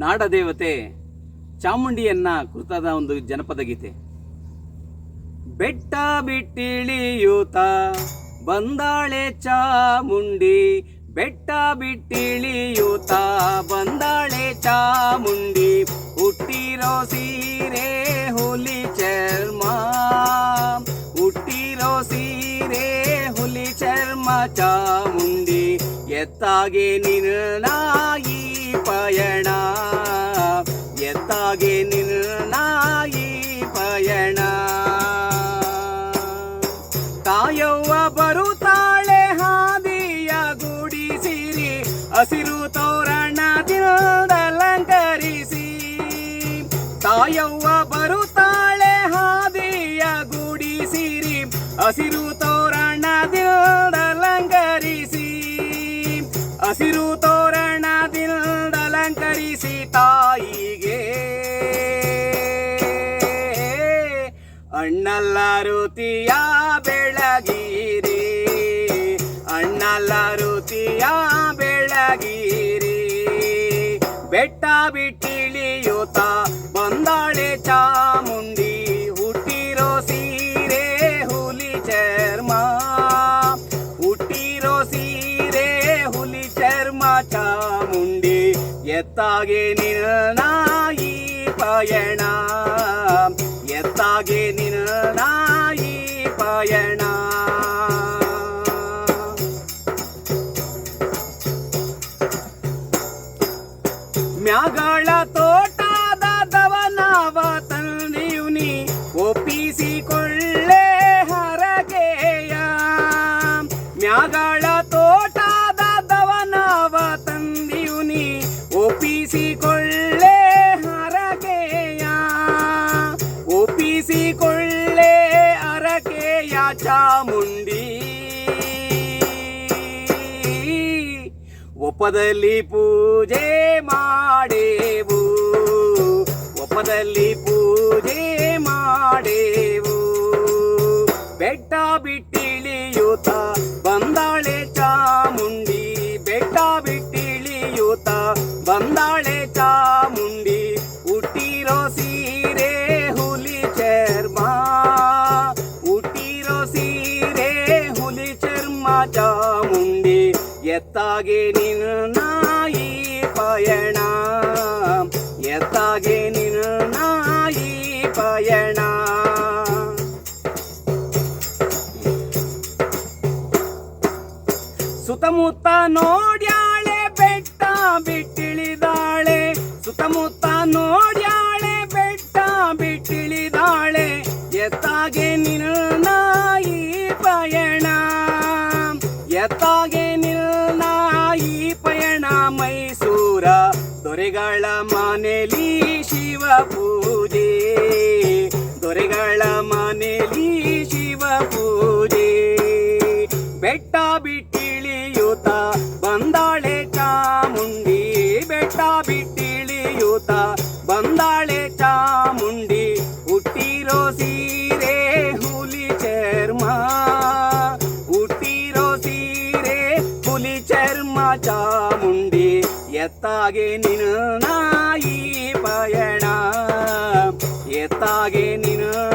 ನಾಡದೇವತೆ ಚಾಮುಂಡಿಯನ್ನ ಕುರಿತಾದ ಒಂದು ಜನಪದ ಗೀತೆ. ಬೆಟ್ಟ ಬಿಟ್ಟಿಳಿಯೂತ ಬಂದಾಳೆ ಚಾಮುಂಡಿ, ಬೆಟ್ಟ ಬಿಟ್ಟಿಳಿಯೂತ ಬಂದಾಳೆ ಚಾಮುಂಡಿ, ಹುಟ್ಟಿರೋ ಸೀರೆ ಹುಲಿ ಚರ್ಮ, ಹುಟ್ಟಿರೋ ಸೀರೆ ಹುಲಿ ಚರ್ಮ ಚಾಮುಂಡಿ, ಎತ್ತಾಗೆ ನಿನ್ನ ಈ ಪಯಣ, ಎತ್ತಾಗೆ ನಿನ್ನ ಈ ಪಯಣ. ತಾಯವ್ವ ಬರುತ್ತಾಳೆ ಹಾದಿಯ ಗುಡಿಸಿರಿ, ಹಸಿರು ತೋರಣದಿಂದಲಂಕರಿಸಿ. ತಾಯವ್ವ ಬರುತ್ತಾಳೆ ಹಾದಿಯ ಗುಡಿಸಿರಿ, ಹಸಿರು ತೋರಣದಿಂದಲಂಕರಿಸಿ, ಹಸಿರು ತೋರಣದಿಂದಲಂಕರಿಸಿ. ತಾಯಿಗೆ ಅಣ್ಣಲ್ಲಾರುತಿಯ ಬೆಳಗಿರಿ, ಅಣ್ಣಲ್ಲಾರುತಿಯ ಬೆಳಗಿರಿ. ಬೆಟ್ಟ ಬಿಟ್ಟಿಳಿಯೂತ ಬಂದಾಳೆ ಚಾಮುಂಡಿ, ಹುಟ್ಟಿರೋ ಸೀರೆ ಹುಲಿ ಚರ್ಮ, ಹುಟ್ಟಿರೋ ಸೀರೆ ಹುಲಿ ಚರ್ಮ ಚಾಮುಂಡಿ, ಎತ್ತಾಗೆ ನಿನ್ನ ಈ ಪಯಣ, ಎತ್ತಾಗೆ ನಿನ್ನ ಈ ಪಯಣ. ಮ್ಯಾಗಳ ತೋಟದ ದವನವ ತಂದೀವ್ನಿ, ಒಪ್ಪಿಸಿಕೊಳ್ಳೆ ಹರಕೆಯ. ಮ್ಯಾಗಳ ತೋಟದ ದವನವ ತಂದೀವ್ನಿ, ಒಪ್ಪಿಸಿಕೊಳ್ಳೆ ಹರಕೆಯ, ಒಪ್ಪಿಸಿಕೊಳ್ಳೆ ಹರಕೆಯ ಚಾಮುಂಡಿ. ಒಪ್ಪದಲ್ಲಿ ಪೂಜೆ ಮಾಡೇವು, ಒಪ್ಪದಲ್ಲಿ ಪೂಜೆ ಮಾಡೇವು. ಬೆಟ್ಟ ಬಿಟ್ಟಿಳಿಯೂತ ಬಂದಾಳೆ ಚಾಮುಂಡಿ, ಬೆಟ್ಟ ಬಿಟ್ಟಿಳಿಯೂತ ಬಂದಾಳೆ ಚಾಮುಂಡಿ, ಹುಟ್ಟಿರೋ ಸೀರೆ ಹುಲಿ ಚರ್ಮ, ಹುಟ್ಟಿರೋ ಸೀರೆ ಹುಲಿ ಚರ್ಮ ಚಾಮುಂಡಿ, ಎತ್ತಾಗೆ ನಿನ್ನ ಈ ಪಯಣ, ಎತ್ತಾಗೆ ನಿನ್ನ ಈ ಪಯಣ. ಸುತ್ತಮುತ್ತ ನೋಡ್ಯಾಳೆ ಬೆಟ್ಟ ಬಿಟ್ಟಿಳಿದಾಳೆ, ಸುತ್ತಮುತ್ತ ನೋಡ್ಯಾಳೆ ಬೆಟ್ಟ ಬಿಟ್ಟಿಳಿದಾಳೆ, ಎತ್ತಾಗೆ ನಿನ್ನ ಈ ಪಯಣ, ಎತ್ತಾಗೆ ನಿನ್ನ ಈ ಪಯಣ. ಮೈಸೂರ ದೊರೆಗಳ ಮನೆಯಲ್ಲಿ ಶಿವ ಪೂಜೆ, ದೊರೆಗಳ ಮನೆಯಲ್ಲಿ ಶಿವ ಪೂಜೆ. ಬೆಟ್ಟ ಬಿಟ್ಟಿಳಿಯೂತ ಬಂದಾಳೆ ಚಾಮುಂಡಿ, ಬೆಟ್ಟ ಬಿಟ್ಟಿಳಿಯೂತ ಬಂದಾಳೆ ಚಾಮುಂಡಿ, ಹುಟ್ಟಿರೋ ಸೀರೆ ಹುಲಿ ಚರ್ಮ, ಹುಟ್ಟಿರೋ ಸೀರೆ ಹುಲಿ ಚರ್ಮ ಚಾಮುಂಡಿ, ಎತ್ತಾಗೆ ನಿನ್ನ ಈ ಪಯಣ, ಎತ್ತಾಗೆ ನಿನ್ನ